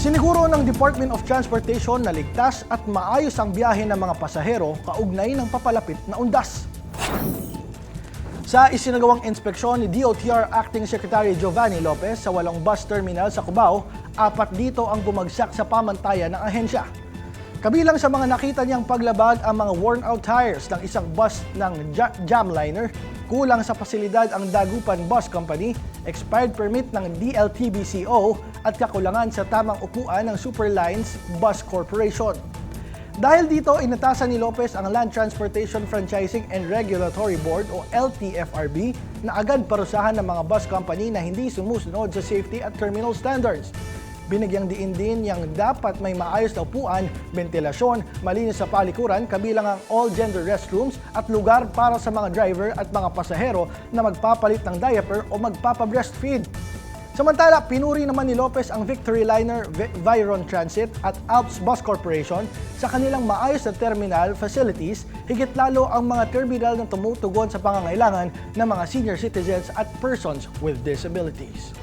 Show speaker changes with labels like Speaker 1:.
Speaker 1: Isiniguro ng Department of Transportation na ligtas at maayos ang biyahe ng mga pasahero kaugnay ng papalapit na undas. Sa isinagawang inspeksyon ni DOTR Acting Secretary Giovanni Lopez sa 8 bus terminal sa Cubao, 4 dito ang bumagsak sa pamantayan ng ahensya. Kabilang sa mga nakita niyang paglabag ang mga worn-out tires ng isang bus ng Jamliner, kulang sa pasilidad ang Dagupan Bus Company, expired permit ng DLTBCO at kakulangan sa tamang upuan ng Superlines Bus Corporation. Dahil dito, inatasan ni Lopez ang Land Transportation Franchising and Regulatory Board o LTFRB na agad parusahan ng mga bus company na hindi sumusunod sa safety at terminal standards. Binigyang diin din yang dapat may maayos na upuan, ventilasyon, malinis sa palikuran, kabilang ang all-gender restrooms at lugar para sa mga driver at mga pasahero na magpapalit ng diaper o magpapa-breastfeed. Samantala, pinuri naman ni Lopez ang Victory Liner, Viron Transit at Alps Bus Corporation sa kanilang maayos na terminal facilities, higit lalo ang mga terminal na tumutugon sa pangangailangan ng mga senior citizens at persons with disabilities.